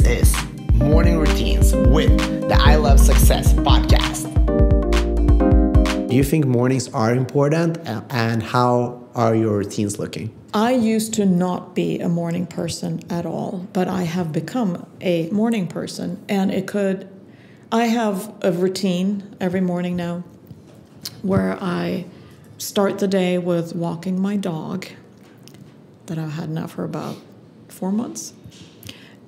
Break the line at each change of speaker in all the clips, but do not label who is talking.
This is Morning Routines with the I Love Success podcast. Do you think mornings are important, and how are your routines looking?
I used to not be a morning person at all, but I have become a morning person, and I have a routine every morning now where I start the day with walking my dog that I've had now for about 4 months.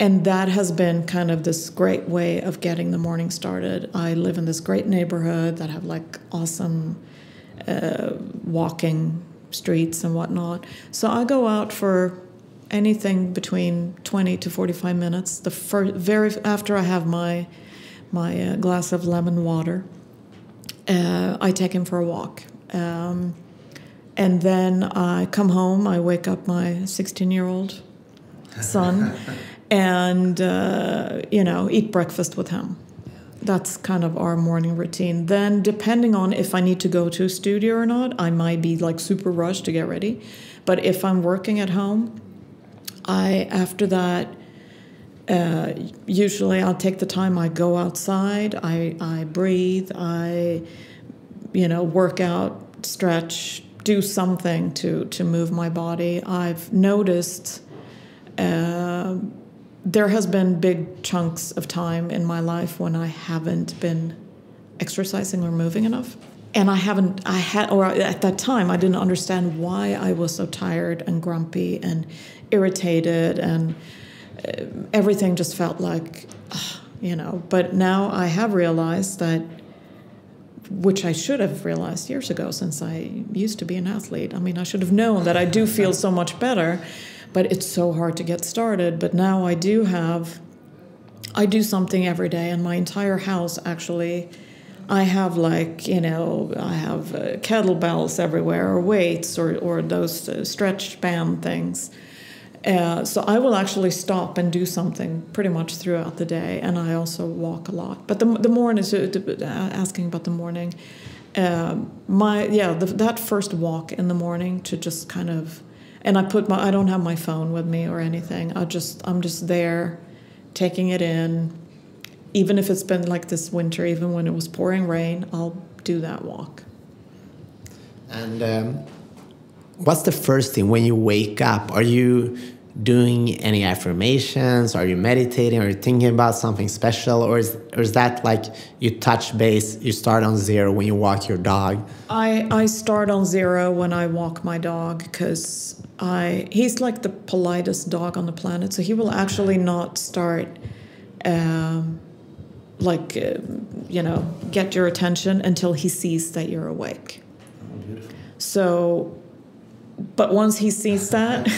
And that has been kind of this great way of getting the morning started. I live in this great neighborhood that have like awesome walking streets and whatnot. So I go out for anything between 20 to 45 minutes. After I have my glass of lemon water, I take him for a walk. And then I come home, I wake up my 16-year-old son and, eat breakfast with him. That's kind of our morning routine. Then depending on if I need to go to a studio or not, I might be like super rushed to get ready. But if I'm working at home, after that, usually I'll take the time, I go outside, I breathe, I work out, stretch, do something to move my body. I've noticed there has been big chunks of time in my life when I haven't been exercising or moving enough. And at that time, I didn't understand why I was so tired and grumpy and irritated, and everything just felt like, But now I have realized that, which I should have realized years ago since I used to be an athlete. I mean, I should have known that I do feel so much better, but it's so hard to get started. But now I do something every day, and my entire house actually, I have kettlebells everywhere, or weights, or those stretch band things. So I will actually stop and do something pretty much throughout the day, and I also walk a lot. But the morning, asking about the morning, that first walk in the morning to just kind of, and I don't have my phone with me or anything. I'm just there, taking it in. Even if it's been like this winter, even when it was pouring rain, I'll do that walk.
And what's the first thing when you wake up? Are you doing any affirmations? Are you meditating? Are you thinking about something special? Or is that like you touch base, you start on zero when you walk your dog?
I start on zero when I walk my dog, because he's like the politest dog on the planet. So he will actually not start get your attention until he sees that you're awake.
Oh, beautiful.
So, but once he sees that,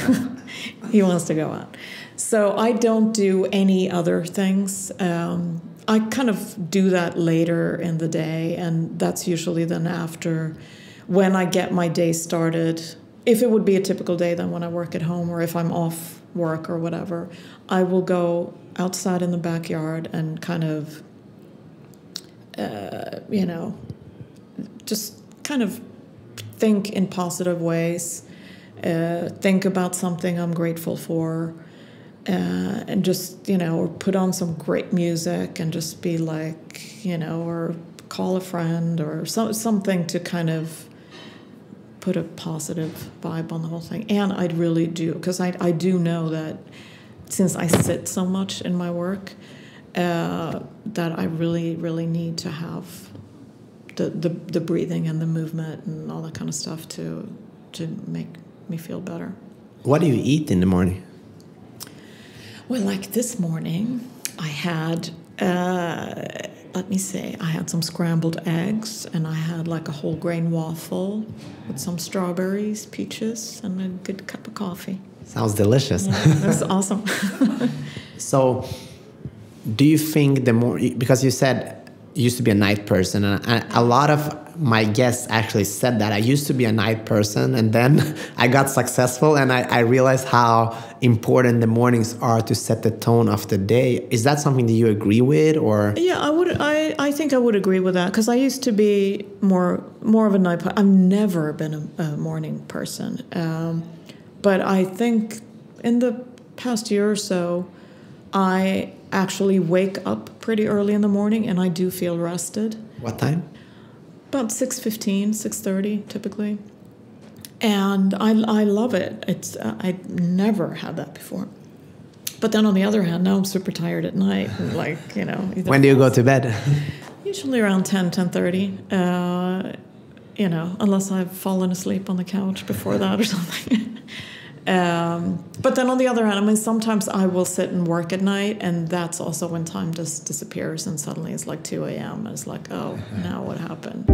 he wants to go out. So I don't do any other things. I kind of do that later in the day, and that's usually then after, when I get my day started. If it would be a typical day, then when I work at home, or if I'm off work or whatever, I will go outside in the backyard and kind of, just kind of think in positive ways, think about something I'm grateful for, and just, or put on some great music and just be like, or call a friend or something to kind of put a positive vibe on the whole thing. And I really do, because I do know that since I sit so much in my work, that I really, really need to have the breathing and the movement and all that kind of stuff to make me feel better.
What do you eat in the morning?
Well, like this morning, I had, I had some scrambled eggs, and I had like a whole grain waffle with some strawberries, peaches, and a good cup of coffee.
Sounds delicious.
Yeah, that's awesome.
So, do you think because you said you used to be a night person, and a lot of my guests actually said that I used to be a night person, and then I got successful, and I realized how important the mornings are to set the tone of the day. Is that something that you agree with, or?
Yeah, I would. I think I would agree with that, because I used to be more of a night person. I've never been a morning person, but I think in the past year or so, I actually wake up pretty early in the morning, and I do feel rested.
What time?
About 6:15, 6:30 typically. And I love it. I never had that before. But then on the other hand, now I'm super tired at night. Like, you know.
When do you go to bed?
Usually around 10, 10:30. You know, unless I've fallen asleep on the couch before that or something. But then on the other hand, I mean, sometimes I will sit and work at night, and that's also when time just disappears, and suddenly it's like 2 a.m. and it's like, oh, now what happened?